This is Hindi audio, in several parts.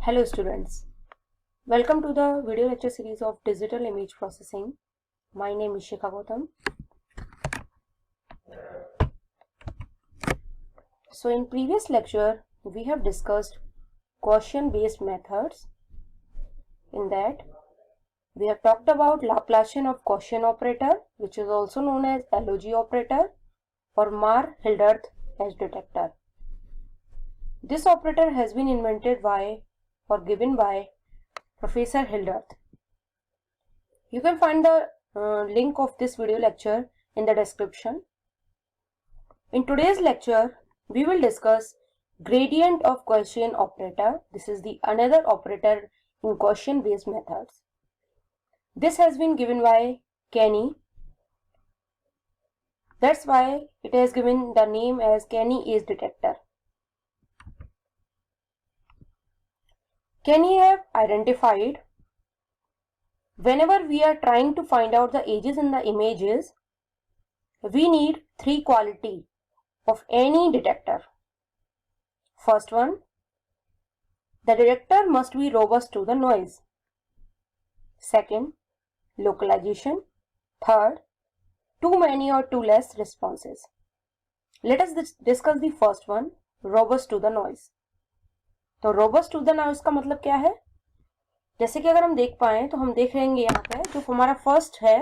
Hello students, welcome to the video lecture series of Digital Image Processing. My name is Shikha Gautam. So in previous lecture, we have discussed Gaussian based methods. In that, we have talked about Laplacian of Gaussian operator, which is also known as LOG operator or Marr-Hilderth edge detector. This operator has been invented by or given by Professor Hilderth. You can find the link of this video lecture in the description. In today's lecture, we will discuss gradient of Gaussian operator. This is the another operator in Gaussian based methods. This has been given by Kenny. That's why it has given the name as Kenny edge detector. Kenny have identified whenever we are trying to find out the edges in the images, we need three qualities of any detector. First one, the detector must be robust to the noise. Second, localization. Third, too many or too less responses. Let us discuss the first one, robust to the noise. तो रोबस्ट टू द नॉइज का मतलब क्या है? जैसे कि अगर हम देख पाए तो हम देख लेंगे यहाँ पे जो हमारा फर्स्ट है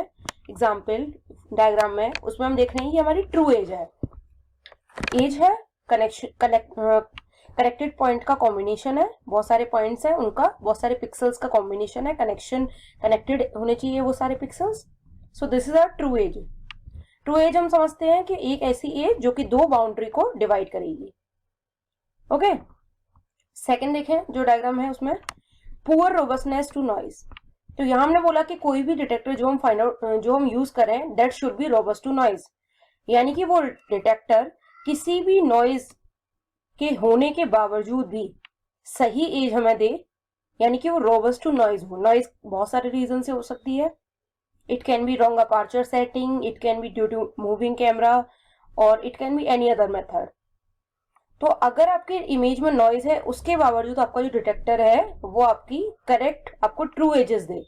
एग्जाम्पल डायग्राम में, उसमें हम देख रहे हैं कि हमारी ट्रू एज है. एज है कनेक्टेड पॉइंट का कॉम्बिनेशन है, बहुत सारे पॉइंट्स हैं उनका, बहुत सारे पिक्सल्स का कॉम्बिनेशन है, कनेक्टेड होने चाहिए वो सारे pixels. So this is our true edge. True edge हम समझते हैं कि एक ऐसी एज जो कि दो बाउंड्री को डिवाइड करेगी. ओके. सेकेंड देखें जो डायग्राम है उसमें पुअर रोबस्टनेस टू नॉइज. तो यहां हमने बोला कि कोई भी डिटेक्टर जो हम यूज करें that should be robust to noise, यानी कि वो डिटेक्टर किसी भी नॉइज के होने के बावजूद भी सही एज हमें दे, यानी कि वो रोबस्ट टू नॉइज हो. नॉइज बहुत सारे रीजन से हो सकती है. It can be wrong aperture setting, it can be due to moving camera और it can be any other method. तो अगर आपके इमेज में नॉइज है उसके बावजूद आपका जो डिटेक्टर है वो आपकी करेक्ट आपको ट्रू एजेस दे.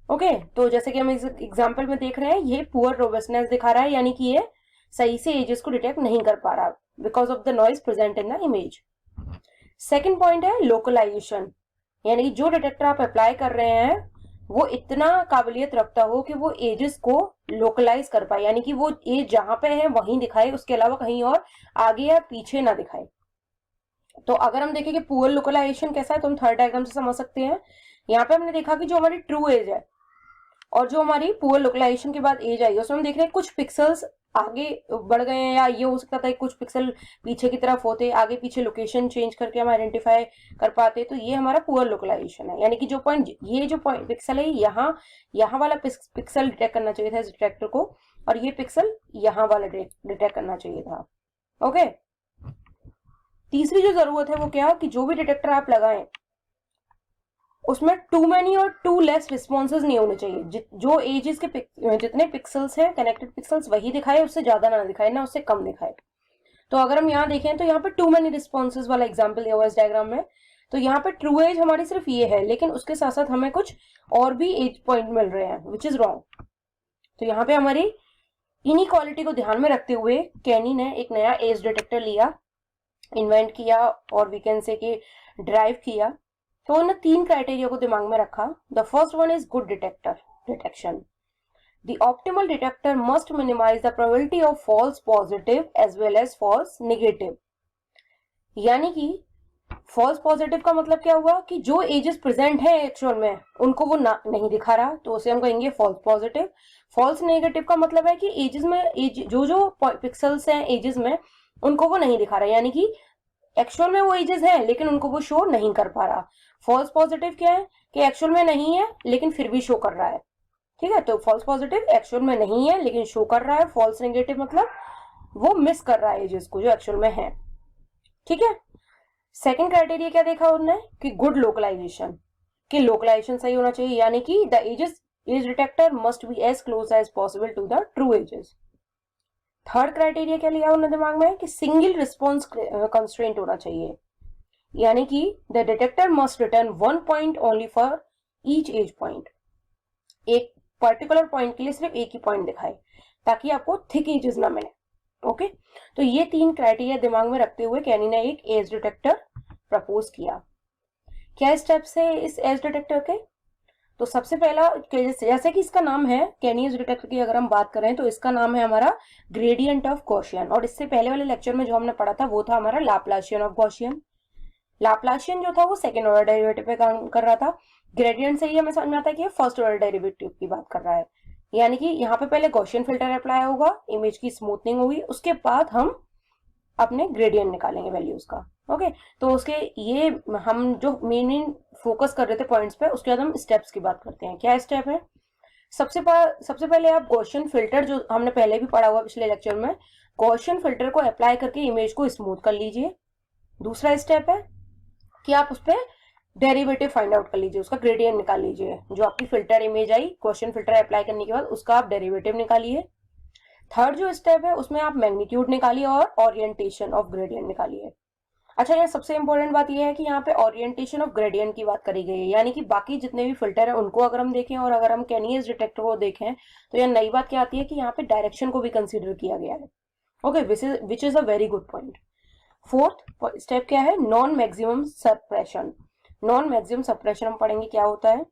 ओके. तो जैसे कि हम इस एग्जांपल में देख रहे हैं ये पुअर रोबस्टनेस दिखा रहा है, यानी कि ये सही से एजेस को डिटेक्ट नहीं कर पा रहा because of the noise present in the image. Second point है लोकलाइजेशन, यानी कि जो डिटेक्टर आप अप्लाई कर रहे हैं वो इतना काबिलियत रखता हो कि वो एजेस को लोकलाइज कर पाए, यानी कि वो एज जहां पे है वहीं दिखाए, उसके अलावा कहीं और आगे या पीछे ना दिखाए. तो अगर हम देखें कि पुअर लोकलाइजेशन कैसा है तो हम थर्ड डायग्राम से समझ सकते हैं. यहाँ पे हमने देखा कि जो हमारी ट्रू एज है और जो हमारी पुअर लोकलाइजेशन के बाद एज आई उसमें हम देख रहे हैं कुछ पिक्सल्स आगे बढ़ गए हैं, या ये हो सकता था कुछ पिक्सल पीछे की तरफ होते, आगे पीछे लोकेशन चेंज करके हम आइडेंटिफाई कर पाते. तो ये हमारा पुअर लोकलाइजेशन है, यानी कि जो पॉइंट ये जो पॉइंट पिक्सल है यहाँ वाला पिक्सल डिटेक्ट करना चाहिए था इस डिटेक्टर को, और ये पिक्सल यहाँ वाला डिटेक्ट करना चाहिए था. ओके. तीसरी जो जरूरत है वो क्या, कि जो भी डिटेक्टर आप लगाएं उसमें टू मैनी और टू लेस रिस्पॉन्सेज नहीं होने चाहिए. जो एजेस के जितने पिक्सल्स हैं कनेक्टेड पिक्सल्स वही दिखाए, उससे ज्यादा ना दिखाए ना उससे कम दिखाए. तो अगर हम यहाँ देखें तो यहाँ पे टू मैनी रिस्पॉन्सेज वाला एग्जांपल दिया हुआ है इस डायग्राम में. तो यहाँ पे ट्रू एज हमारी सिर्फ ये है, लेकिन उसके साथ साथ हमें कुछ और भी एज पॉइंट मिल रहे हैं विच इज रॉन्ग. तो यहाँ पे हमारी इनइक्वालिटी को ध्यान में रखते हुए कैनी ने एक नया एज डिटेक्टर लिया, इन्वेंट किया और वी कैन से कि ड्राइव किया. तो उन्होंने तीन क्राइटेरिया को दिमाग में रखा. The first one is good detection. The optimal detector must minimise the probability of false positive as well as false negative. यानी कि फॉल्स पॉजिटिव का मतलब क्या हुआ कि जो एजेस प्रेजेंट है एक्चुअल में उनको वो नहीं दिखा रहा, तो उसे हम कहेंगे फॉल्स पॉजिटिव. फॉल्स नेगेटिव का मतलब है कि एजेस में जो पिक्सल्स हैं एजेस में उनको वो नहीं दिखा रहा, यानी कि एक्चुअल में वो एजेस है लेकिन उनको वो शो नहीं कर पा रहा. फॉल्स पॉजिटिव क्या है कि एक्चुअल में नहीं है लेकिन फिर भी शो कर रहा है. ठीक है. तो फॉल्स पॉजिटिव एक्चुअल में नहीं है लेकिन शो कर रहा है. फॉल्स नेगेटिव मतलब वो मिस कर रहा है एजेस को जो एक्चुअल में है. ठीक है. सेकंड क्राइटेरिया क्या देखा उन्होंने कि गुड लोकलाइजेशन, कि लोकलाइजेशन सही होना चाहिए, यानी कि the edge detector must be as close as possible to the true edges. Third criteria क्या लिया उन्होंने दिमाग में कि सिंगल रिस्पॉन्स कंस्ट्रेंट होना चाहिए, यानी कि the detector must return 1 point only for each edge point, एक पर्टिकुलर पॉइंट के लिए सिर्फ एक ही पॉइंट दिखाए ताकि आपको थिक एजेस ना मिले। ओके, तो ये 3 क्राइटेरिया दिमाग में रखते हुए कैनी ने एक एज डिटेक्टर प्रपोज किया। क्या स्टेप्स है इस एज डिटेक्टर के? तो सबसे पहला, जैसे कि इसका नाम है कैनी एज डिटेक्टर की, अगर हम बात करें तो इसका नाम है हमारा ग्रेडियंट ऑफ गॉसियन, और इससे पहले वाले लेक्चर में जो हमने पढ़ा था वो था हमारा लाप्लासियन ऑफ गॉसियन। लाप्लासियन जो था वो सेकेंड ऑर्डर डेरिवेटिव पे काम कर रहा था, ग्रेडियंट से ही हमें समझ में आता है कि फर्स्ट ऑर्डर डेरिवेटिव की बात कर रहा है, यानी कि यहाँ पे पहले गॉसियन फिल्टर अप्लाई होगा, इमेज की स्मूथनिंग होगी, उसके बाद हम अपने ग्रेडियंट निकालेंगे वैल्यूज का। ओके, तो उसके ये हम जो मेन फोकस कर रहे थे पॉइंट्स पे, उसके बाद हम स्टेप्स की बात करते हैं। क्या स्टेप है? सबसे पहले आप गॉसियन फिल्टर, जो हमने पहले भी पढ़ा हुआ पिछले लेक्चर में, गॉसियन फिल्टर को अप्लाई करके इमेज को स्मूथ कर लीजिए। दूसरा स्टेप है कि आप उस पर डेरिवेटिव फाइंड आउट कर लीजिए, उसका ग्रेडियंट निकाल लीजिए। जो आपकी filter image I Gaussian filter apply करने के बाद, उसका आप डेरिवेटिव निकालिए। थर्ड जो स्टेप है उसमें आप मैग्नीट्यूड निकालिए और ओरिएंटेशन ऑफ ग्रेडियंट निकालिए। अच्छा, यहाँ सबसे इंपॉर्टेंट बात यह है कि यहाँ पे ओरिएंटेशन ऑफ ग्रेडियंट की बात करी गई है, यानी कि बाकी जितने भी फिल्टर है उनको अगर हम देखें और अगर हम कैनी एज डिटेक्टर को देखें तो यह नई बात क्या आती है कि यहाँ पे डायरेक्शन को भी कंसिडर किया गया है। Okay, which is a very good point. Fourth step क्या है? Non maximum suppression. Non maximum suppression हम पढ़ेंगे क्या होता है।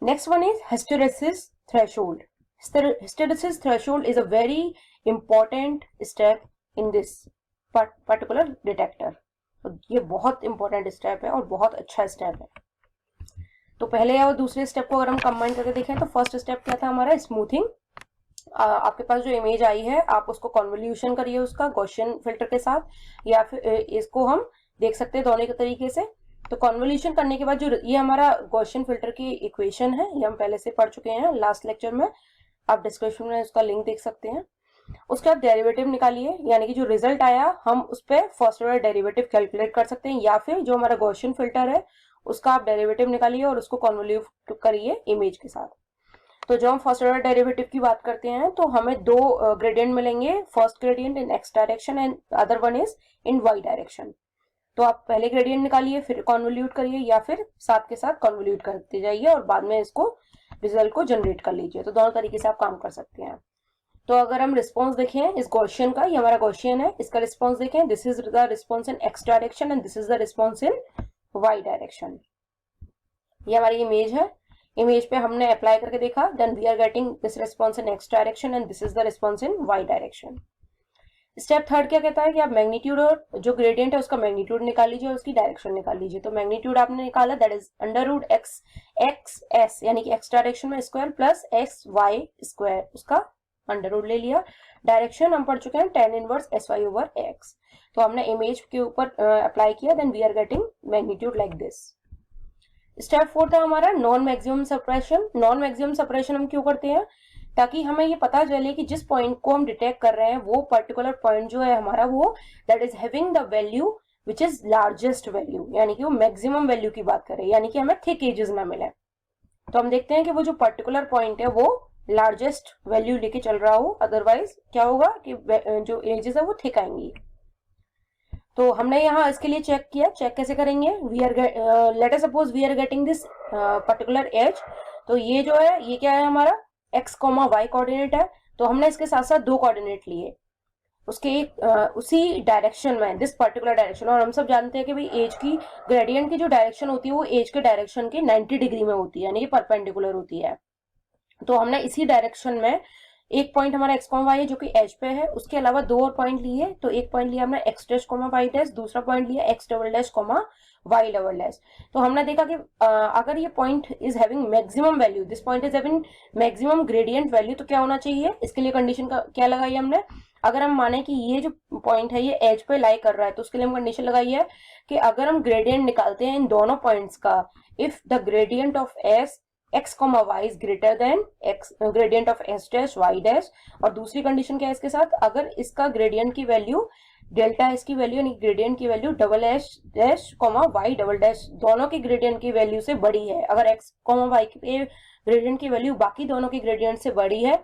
Next one is hysteresis threshold. Hysteresis threshold is a very important step in this particular detector. तो ये बहुत इंपॉर्टेंट स्टेप है और बहुत अच्छा स्टेप है। तो पहले और दूसरे स्टेप को अगर हम कंबाइन करके देखें तो फर्स्ट स्टेप क्या था हमारा? स्मूथिंग। आपके पास जो इमेज आई है आप उसको कॉन्वोल्यूशन करिए उसका गॉसियन फिल्टर के साथ, या फिर इसको हम देख सकते हैं दोनों के तरीके से। तो कॉन्वोल्यूशन करने के बाद जो ये हमारा गॉसियन फिल्टर की इक्वेशन है, ये हम पहले से पढ़ चुके हैं लास्ट लेक्चर में, आप डिस्क्रिप्शन में उसका लिंक देख सकते हैं। उसके बाद डेरिवेटिव निकालिए, यानी कि जो रिजल्ट आया हम उस पर फर्स्ट ऑर्डर डेरिवेटिव कैलकुलेट कर सकते हैं, या फिर जो हमारा गॉसियन फिल्टर है उसका आप डेरिवेटिव निकालिए और उसको कॉन्वोल्यूट करिए इमेज के साथ। तो जो हम फर्स्ट ऑर्डर डेरिवेटिव की बात करते हैं तो हमें दो ग्रेडियंट मिलेंगे, first gradient in X direction and other one is in Y direction. तो आप पहले ग्रेडियंट निकालिए, फिर कॉन्वोल्यूट करिए, या फिर साथ के साथ कॉन्वोल्यूट करते जाइए और बाद में इसको रिजल्ट को जनरेट कर लीजिए। तो दोनों तरीके से आप काम कर सकते हैं। तो अगर हम रिस्पॉन्स देखें इस गॉसियन का, ये हमारा गॉसियन है, इसका रिस्पॉन्स देखें, this is the response in X direction and this is the response in Y direction. ये हमारी इमेज है, इमेज पे हमने अप्लाई करके देखा, then we are getting this response in X direction and this is the response in Y direction. Step third क्या कहता है कि आप मैग्नीट्यूड और जो ग्रेडियंट है उसका मैग्नीट्यूड निकाल लीजिए और उसकी डायरेक्शन निकाल लीजिए। तो मैग्नीट्यूड आपने निकाला, that is under root X X S, यानी कि एक्स डायरेक्शन में square plus X Y square, उसका अंडर रूट ले लिया। डायरेक्शन हम पढ़ चुके हैं tan inverse S Y over X. तो हमने इमेज के ऊपर अप्लाई किया, then we are getting magnitude like this. Step fourth है हमारा non maximum suppression. Non maximum suppression हम क्यों करते हैं? ताकि हमें ये पता चले कि जिस पॉइंट को हम डिटेक्ट कर रहे हैं वो पर्टिकुलर पॉइंट जो है हमारा वो that is having the value which is largest value, यानी कि वो मैक्सिमम वैल्यू की बात करें, यानी कि हमें थिक एजेस ना मिले। तो हम देखते हैं कि वो जो पर्टिकुलर पॉइंट है वो लार्जेस्ट वैल्यू लेके चल रहा हो, अदरवाइज क्या होगा कि जो एजेस है वो थिक आएंगी। तो हमने यहाँ इसके लिए चेक किया, चेक कैसे करेंगे? We are let us suppose we are getting this particular edge. तो ये जो है ये क्या है हमारा x, y कोऑर्डिनेट है, तो हमने इसके साथ साथ दो कोऑर्डिनेट लिए उसके एक उसी डायरेक्शन में, दिस पर्टिकुलर डायरेक्शन। और हम सब जानते हैं कि भाई एज की ग्रेडियंट की जो डायरेक्शन होती है वो एज के डायरेक्शन के 90 डिग्री में होती है, यानी कि परपेंडिकुलर होती है। तो हमने इसी डायरेक्शन में एक पॉइंट हमारा एक्स कॉमा वाई है जो कि एज पे है, उसके अलावा दो और पॉइंट लिए। तो एक पॉइंट लिया हमने X dash comma Y dash, दूसरा पॉइंट लिया X double dash comma Y double dash. तो हमने देखा कि अगर ये point is having maximum value, this point is having maximum gradient value, तो क्या होना चाहिए? इसके लिए कंडीशन का क्या लगाई हमने? अगर हम माने कि ये जो पॉइंट है ये एज पे लाई कर रहा है तो उसके लिए हम कंडीशन लगाई है कि अगर हम ग्रेडियंट निकालते हैं इन दोनों पॉइंट्स का, if the gradient of S x, y is greater than x gradient of s dash y dash। और दूसरी कंडीशन क्या है इसके साथ? अगर इसका ग्रेडियंट की वैल्यू डेल्टा एस की वैल्यू यानी ग्रेडियंट की value double S dash comma Y double dash दोनों की ग्रेडियंट की वैल्यू से बड़ी है, अगर x, y के ग्रेडियंट की वैल्यू बाकी दोनों की ग्रेडियंट से बड़ी है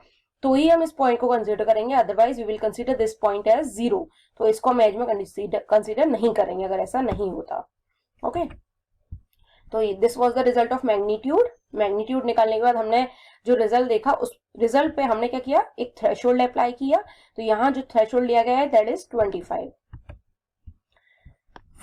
तो ही हम इस पॉइंट को कंसीडर करेंगे, otherwise we will consider this point as 0। तो इसको हम एज में कंसीडर नहीं करेंगे अगर ऐसा नहीं होता। ओके, तो this was the result of magnitude. Magnitude निकालने के बाद हमने जो रिजल्ट देखा, उस रिजल्ट पे हमने क्या किया, एक थ्रेशोल्ड अप्लाई किया। तो यहाँ जो थ्रेशोल्ड लिया गया है that is 25।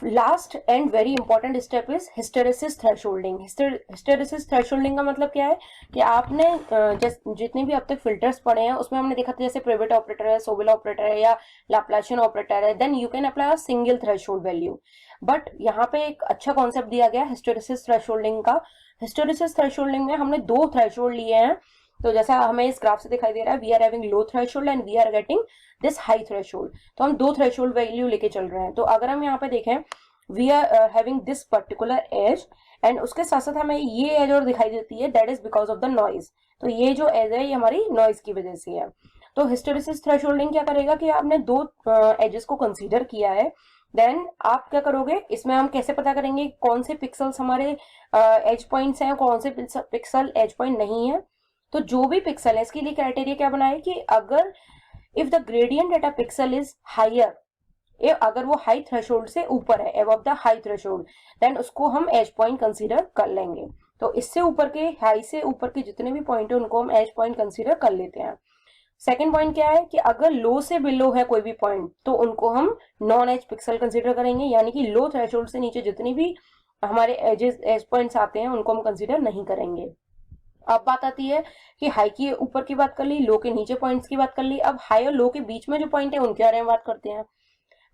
Last and very important step is hysteresis thresholding. Hysteresis thresholding का मतलब क्या है कि आपने जितने भी अब तक फिल्टर्स पढ़े हैं उसमें हमने देखा था जैसे प्रिवेट ऑपरेटर है, सोबेल ऑपरेटर है या लाप्लाशियन ऑपरेटर है, then you can apply a single threshold value. But यहाँ पे एक अच्छा कॉन्सेप्ट दिया गया हिस्टेरेसिस थ्रेशोल्डिंग का। हिस्टेरेसिस थ्रेशोल्डिंग में हमने 2 थ्रेशोल्ड लिए हैं। तो जैसा हमें इस ग्राफ से दिखाई दे रहा है, we are having low threshold and we are getting this high threshold. तो हम 2 थ्रेशोल्ड वैल्यू लेके चल रहे हैं। तो अगर हम यहाँ पे देखें, we are having this particular edge and उसके साथ साथ हमें ये एज और दिखाई देती है, that is because of the noise. तो ये जो एज है ये हमारी नॉइज की वजह से है। तो हिस्टेरेसिस थ्रेशोल्डिंग क्या करेगा कि आपने 2 एजेस को कंसीडर किया है, देन आप क्या करोगे, इसमें हम कैसे पता करेंगे कौन से पिक्सल्स हमारे एज पॉइंट्स हैं, कौन से पिक्सल एज पॉइंट नहीं है। तो जो भी पिक्सल है इसके लिए क्राइटेरिया क्या बनाए कि अगर if the gradient at a pixel is higher, अगर वो हाई थ्रेशोल्ड से ऊपर है, above the high threshold, then उसको हम एज पॉइंट कंसीडर कर लेंगे। तो इससे ऊपर के, हाई से ऊपर के जितने भी पॉइंट है उनको हम एज पॉइंट कंसीडर कर लेते हैं। सेकेंड पॉइंट क्या है कि अगर लो से बिलो है कोई भी पॉइंट तो उनको हम नॉन एज पिक्सल कंसीडर करेंगे, यानी कि लो थ्रेशोल्ड से नीचे जितनी भी हमारे एजेस एज पॉइंट्स आते हैं उनको हम कंसीडर नहीं करेंगे। अब बात आती है कि हाई के ऊपर की बात कर ली, लो के नीचे पॉइंट्स की बात कर ली। अब हाई और लो के बीच में जो पॉइंट है उनके बारे में बात करते हैं।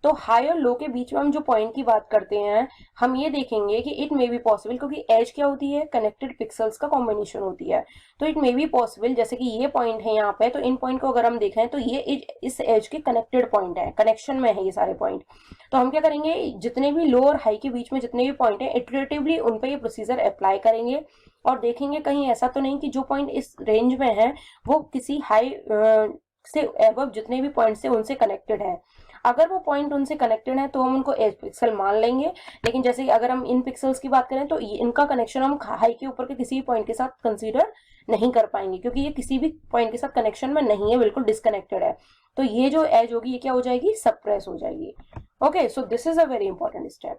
तो हाई और लो के बीच में हम जो पॉइंट की बात करते हैं, हम ये देखेंगे कि इट मे बी पॉसिबल, क्योंकि एज क्या होती है, कनेक्टेड पिक्सल्स का कॉम्बिनेशन होती है। तो इट मे बी पॉसिबल, जैसे कि ये पॉइंट है यहाँ पे, तो इन पॉइंट को अगर हम देखें तो ये इस एज के कनेक्टेड पॉइंट है, कनेक्शन में है ये सारे पॉइंट। तो हम क्या करेंगे, जितने भी लो और हाई के बीच में जितने भी पॉइंट है इटरेटिवली उन पे ये प्रोसीजर अप्लाई करेंगे और देखेंगे कहीं ऐसा तो नहीं कि जो पॉइंट इस रेंज में है वो किसी हाई से एबव जितने भी पॉइंट से उनसे कनेक्टेड है। अगर वो पॉइंट उनसे कनेक्टेड है तो हम उनको एज पिक्सल मान लेंगे। लेकिन जैसे अगर हम इन पिक्सल्स की बात करें तो इनका कनेक्शन हम हाई के ऊपर के किसी भी पॉइंट के साथ कंसीडर नहीं कर पाएंगे, क्योंकि ये किसी भी पॉइंट के साथ कनेक्शन में नहीं है, बिल्कुल डिस्कनेक्टेड है। तो ये जो एज होगी ये क्या हो जाएगी, सप्रेस हो जाएगी। Okay, so this is a very important step.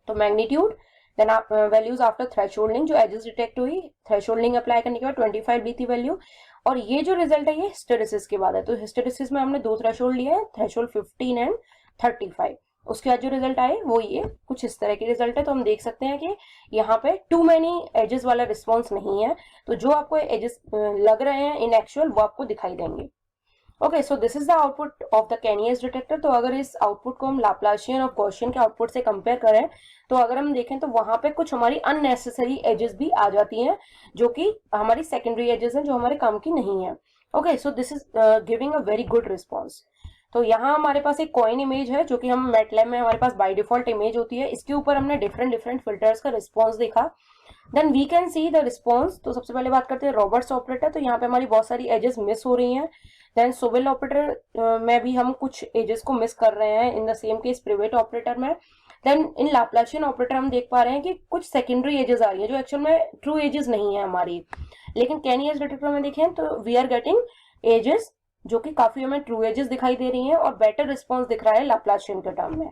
तो मैग्नीट्यूड, देन आप वैल्यूज आफ्टर थ्रेशोल्डिंग, जो एजेस डिटेक्ट हुई थ्रेशोल्डिंग अप्लाई करने के बाद 25 ली थी वैल्यू। और ये जो रिजल्ट है ये हिस्टेरेसिस के बाद है। तो हिस्टेरेसिस में हमने 2 थ्रेशोल्ड लिए हैं, थ्रेशोल्ड 15 एंड 35। उसके बाद जो रिजल्ट आए वो ये कुछ इस तरह के रिजल्ट है। तो हम देख सकते हैं कि यहाँ पे टू मैनी एजेस वाला रिस्पॉन्स नहीं है, तो जो आपको एजेस लग रहे हैं इन एक्चुअल वो आपको दिखाई देंगे। Okay, so this is the output of the Canny's detector. तो अगर इस आउटपुट को हम लाप्लाशियन और गॉसियन के आउटपुट से कंपेयर करें तो अगर हम देखें तो वहां पे कुछ हमारी अननेसेसरी एजेस भी आ जाती हैं, जो कि हमारी सेकेंडरी एजेस हैं, जो हमारे काम की नहीं है। Okay, so this is giving a very good response. तो यहाँ हमारे पास एक कॉइन इमेज है जो कि हम मैटलैब में हमारे पास बाय डिफॉल्ट इमेज होती है। इसके ऊपर हमने डिफरेंट फिल्टर्स का रिस्पॉन्स देखा, then we can see the response. तो सबसे पहले बात करते हैं रॉबर्ट्स ऑपरेटर। तो यहाँ पे हमारी बहुत सारी एजेस मिस हो रही हैं। देन सोबेल ऑपरेटर में भी हम कुछ एजेस को मिस कर रहे हैं, in the same case private operator में। देन इन लाप्लाशियन ऑपरेटर हम देख पा रहे हैं कि कुछ सेकेंडरी एजेस आ रही है जो एक्चुअल में ट्रू एजेस नहीं है हमारी। लेकिन कैनियस डिटेक्टर में देखें तो वी आर गेटिंग एजेस जो कि काफी हमें ट्रू एजेस दिखाई दे रही हैं और बेटर रिस्पॉन्स दिख रहा है लाप्लाशियन के टर्म में।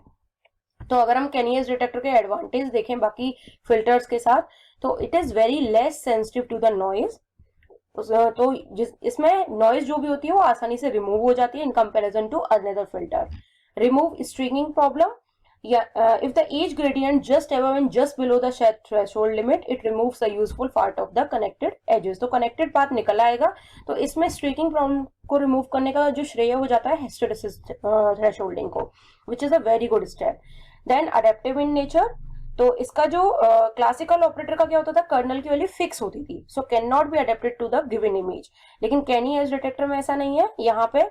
तो अगर हम कैनियस डिटेक्टर के एडवांटेज देखें बाकी फिल्टर्स के साथ, तो it is very less sensitive to the noise. तो इसमें नॉइज जो भी होती है वो आसानी से रिमूव हो जाती है in comparison to another filter. Remove stringing problem, if the age gradient just above and just below the threshold limit, it removes the useful part of the connected edges। तो connected path निकल आएगा। तो इसमें streaking प्रॉब्लम को रिमूव करने का जो श्रेय हो जाता है हिस्टेरेसिस थ्रेशोल्डिंग को, which is a very good step। Then adaptive in nature, तो इसका जो क्लासिकल ऑपरेटर का क्या होता था, कर्नल की वैल्यू फिक्स होती थी, so can not be adapted to the given image. लेकिन कैनियस डिटेक्टर में ऐसा नहीं है। यहाँ पे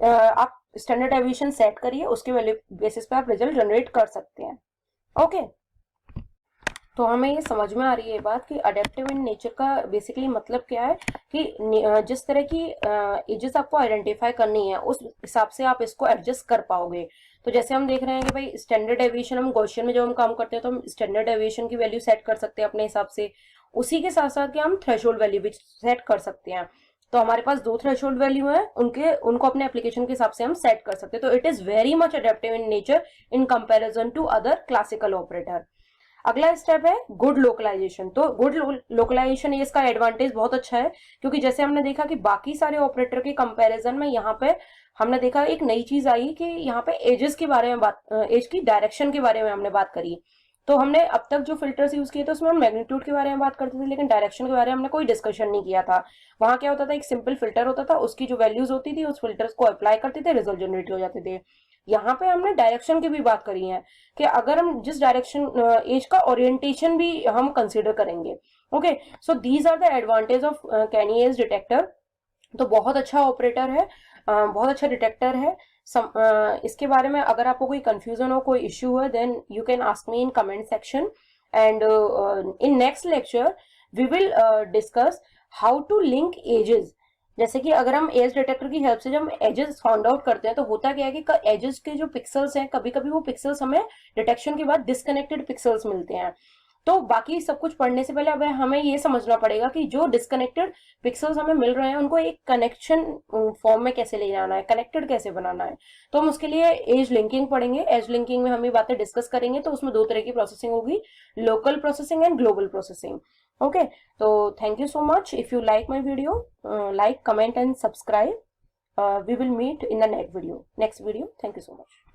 आप स्टैंडर्ड डेविएशन सेट करिए, उसके वैल्यू बेसिस पे आप रिजल्ट जनरेट कर सकते हैं। ओके, तो हमें ये समझ में आ रही है बात कि अडेप्टिव इन नेचर का बेसिकली मतलब क्या है कि जिस तरह की एजेस आपको आइडेंटिफाई करनी है उस हिसाब से आप इसको एडजस्ट कर पाओगे। तो जैसे हम देख रहे हैं कि भाई स्टैंडर्ड डेविएशन, हम गॉसियन में जब हम काम करते हैं तो हम स्टैंडर्ड डेविएशन की वैल्यू सेट कर सकते हैं अपने हिसाब से, उसी के साथ साथ कि हम थ्रेशोल्ड वैल्यू भी सेट कर सकते हैं। तो हमारे पास 2 थ्रेशोल्ड वैल्यू है, उनको अपने एप्लीकेशन के हिसाब से हम सेट कर सकते हैं। तो it is very much adaptive in nature in comparison to other classical operator. अगला स्टेप है गुड लोकलाइजेशन। तो गुड लोकलाइजेशन ये इसका एडवांटेज बहुत अच्छा है, क्योंकि जैसे हमने देखा कि बाकी सारे ऑपरेटर के कंपैरिजन में यहाँ पे हमने देखा एक नई चीज आई कि यहाँ पे एजेस के बारे में एज की डायरेक्शन के बारे में हमने बात करी। तो हमने अब तक जो फिल्टर्स यूज किए थे उसमें हम मैग्नीट्यूड के बारे में बात करते थे, लेकिन डायरेक्शन के बारे में हमने कोई डिस्कशन नहीं किया था। वहां क्या होता था, एक सिंपल फिल्टर होता था, उसकी जो वैल्यूज होती थी उस फिल्टर्स को अप्लाई करते थे, रिजल्ट जनरेट हो जाते थे। यहाँ पे हमने डायरेक्शन की भी बात करी है कि अगर हम जिस डायरेक्शन एज का ओरिएंटेशन भी हम कंसीडर करेंगे। Okay, so these are the advantage of Canny edge detector. तो बहुत अच्छा ऑपरेटर है, बहुत अच्छा डिटेक्टर है। इसके बारे में अगर आपको कोई कंफ्यूजन हो, कोई इश्यू है, then you can ask me in comment section and in next lecture we will discuss how to link edges. जैसे कि अगर हम एज डिटेक्टर की हेल्प से जब हम एजेस फाउंड आउट करते हैं तो होता क्या है कि एजेस के जो पिक्सल्स हैं, कभी कभी वो पिक्सल्स हमें डिटेक्शन के बाद डिस्कनेक्टेड पिक्सल्स मिलते हैं। तो बाकी सब कुछ पढ़ने से पहले अब हमें ये समझना पड़ेगा कि जो डिस्कनेक्टेड पिक्सल्स हमें मिल रहे हैं उनको एक कनेक्शन फॉर्म में कैसे ले जाना है, कनेक्टेड कैसे बनाना है। तो हम उसके लिए एज लिंकिंग पढ़ेंगे। एज लिंकिंग में हम ये बातें डिस्कस करेंगे। तो उसमें 2 तरह की प्रोसेसिंग होगी, local processing and global processing. Okay, तो thank you so much. If you like my video, like, comment and subscribe. We will meet in the next video. Thank you so much.